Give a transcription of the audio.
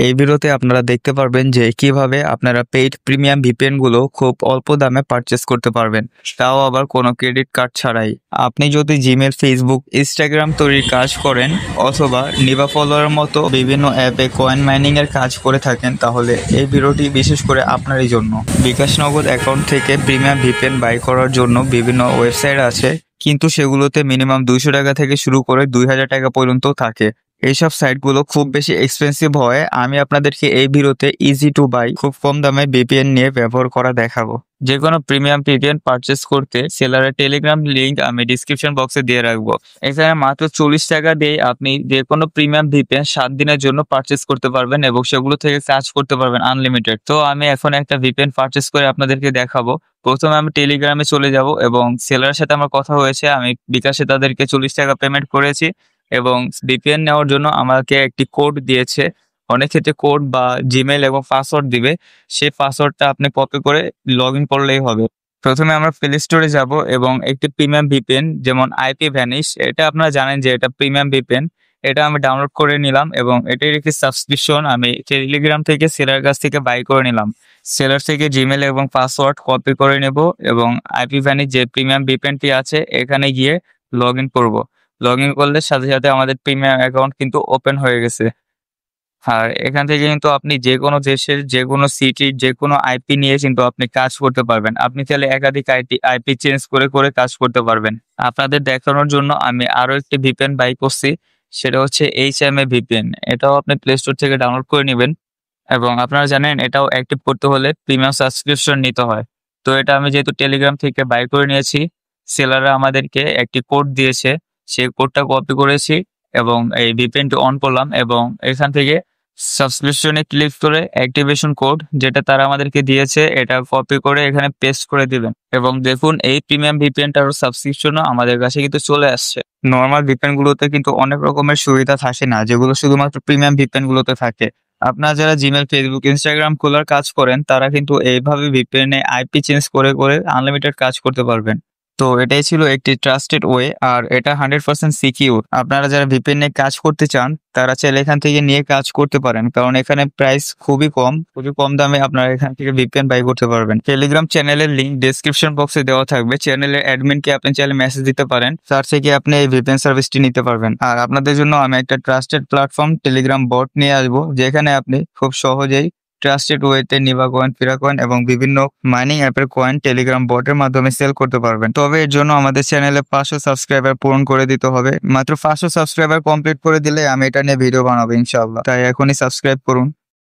এই ভিডিওতে আপনারা দেখতে পারবেন যে কিভাবে আপনারা পেইড প্রিমিয়াম ভিপিএন গুলো খুব অল্প দামে পারচেজ করতে পারবেন, তাও আবার কোনো ক্রেডিট কার্ড ছাড়াই। আপনি যদি জিমেল, ফেসবুক, ইনস্টাগ্রাম তৈরির কাজ করেন অথবা নিভা ফলোয়ার মতো বিভিন্ন অ্যাপে কয়েন মাইনিং এর কাজ করে থাকেন, তাহলে এই ভিডিওটি বিশেষ করে আপনারই জন্য। বিকাশ নগদ অ্যাকাউন্ট থেকে প্রিমিয়াম ভিপিএন বাই করার জন্য বিভিন্ন ওয়েবসাইট আছে, কিন্তু সেগুলোতে মিনিমাম 200 টাকা থেকে শুরু করে 2000 টাকা পর্যন্ত থাকে। এইসব সাইটগুলো খুব বেশি এক্সপেন্সিভ হয়। আমি আপনাদেরকে এই ভিডিওতে ইজি টু বাই খুব কম দামে ভিপিএন নিয়ে ব্যবহার করা দেখাবো। যে কোনো প্রিমিয়াম ভিপিএন পারচেস করতে সেলারের টেলিগ্রাম লিংক আমি ডিসক্রিপশন বক্সে দিয়ে রাখবো। এখানে মাত্র 40 টাকা দিয়ে আপনি যে কোনো প্রিমিয়াম ভিপিএন 7 দিনের জন্য পারচেস করতে পারবেন এবং সেগুলো থেকে কাজ করতে পারবেন আনলিমিটেড। তো আমি এখন একটা ভিপিএন পারচেস করে আপনাদেরকে দেখাবো। প্রথমে আমি টেলিগ্রামে চলে যাব এবং সেলারের সাথে আমার কথা হয়েছে, আমি বিকাশে তাদেরকে 40 টাকা পেমেন্ট করেছি এবং ভিপিএন নেওয়ার জন্য আমাকে একটি কোড দিয়েছে। অনেক ক্ষেত্রে কোড বা জিমেল এবং পাসওয়ার্ড দিবে, সেই পাসওয়ার্ডটা আপনি কপি করে লগ ইন করলেই হবে। প্রথমে আমরা প্লে স্টোরে যাব এবং একটি প্রিমিয়াম ভিপিএন যেমন আইপি ভ্যানিশ, এটা আপনারা জানেন যে এটা প্রিমিয়াম ভিপিএন, এটা আমি ডাউনলোড করে নিলাম এবং এটার একটি সাবস্ক্রিপশন আমি টেলিগ্রাম থেকে সেলার কাছ থেকে বাই করে নিলাম। সেলার থেকে জিমেল এবং পাসওয়ার্ড কপি করে নেব এবং আইপি ভ্যানিশ যে প্রিমিয়াম ভিপিএনটি আছে এখানে গিয়ে লগ ইন করবো। লগ ইন করলে সাথে সাথে আমাদের প্রিমিয়াম অ্যাকাউন্ট কিন্তু ওপেন হয়ে গেছে। আর এখান থেকে কিন্তু আপনি যে কোনো দেশের যে কোনো সিটির যে কোনো আইপি নিয়ে কিন্তু আপনি কাজ করতে পারবেন। আপনি চাইলে একাধিক আইপি চেঞ্জ করে করে কাজ করতে পারবেন। আপনাদের দেখানোর জন্য আমি আরো একটি ভিপিএন বাই করছি, সেটা হচ্ছে HMA ভিপিএন। এটাও আপনি প্লে স্টোর থেকে ডাউনলোড করে নেবেন এবং আপনারা জানেন এটাও অ্যাক্টিভ করতে হলে প্রিমিয়াম সাবস্ক্রিপশন নিতে হয়। তো এটা আমি যেহেতু টেলিগ্রাম থেকে বাই করে নিয়েছি, সেলাররা আমাদেরকে একটি কোড দিয়েছে, সেই কোডটা কপি করেছি এবং এই ভিপিএনটি অন করলাম এবং এখান থেকে সাবস্ক্রিপশনে ক্লিক করে অ্যাক্টিভেশন কোড যেটা তারা আমাদেরকে দিয়েছে এটা কপি করে এখানে পেস্ট করে দিবেন এবং দেখুন এই প্রিমিয়াম ভিপিএনটার সাবস্ক্রিপশনও আমাদের কাছে কিন্তু চলে আসছে। নর্মাল ভিপিএন গুলোতে কিন্তু অনেক রকমের সুবিধা থাকে না, যেগুলো শুধুমাত্র প্রিমিয়াম ভিপিএন গুলোতে থাকে। আপনারা যারা জিমেল, ফেসবুক, ইনস্টাগ্রাম খোলার কাজ করেন তারা কিন্তু এইভাবে ভিপিএন এ আইপি চেঞ্জ করে করে আনলিমিটেড কাজ করতে পারবেন। তো এটাই ছিল একটি ট্রাস্টেড ওয়ে আর এটা 100% সিকিউর। আপনারা যারা ভিপিএন নিয়ে কাজ করতে চান তারা চাইলে এখান থেকে নিয়ে কাজ করতে পারেন, কারণ এখানে প্রাইস খুবই কম দামে আপনারা এখান থেকে ভিপিএন বাই করতে পারবেন। টেলিগ্রাম চ্যানেলের লিংক ডেসক্রিপশন বক্সে দেওয়া থাকবে। চ্যানেলের অ্যাডমিনকে আপনি চাইলে মেসেজ দিতে পারেন, তার থেকে আপনি এই ভিপিএন সার্ভিসটি নিতে পারবেন। আর আপনাদের জন্য আমি একটা ট্রাস্টেড প্ল্যাটফর্ম টেলিগ্রাম বট নিয়ে আসবো, যেখানে আপনি খুব সহজেই ট্রাস্টেড ওয়েতে নিভা কয়েন, ফিরা কয়েন এবং বিভিন্ন মাইনিং অ্যাপের কয়েন টেলিগ্রাম বটের মাধ্যমে সেল করতে পারবেন। তবে এর জন্য আমাদের চ্যানেলে 500 সাবস্ক্রাইবার পূরণ করে দিতে হবে। মাত্র 500 সাবস্ক্রাইবার কমপ্লিট করে দিলে আমি এটা নিয়ে ভিডিও বানাবো ইনশাআল্লাহ। তাই এখনই সাবস্ক্রাইব করুন।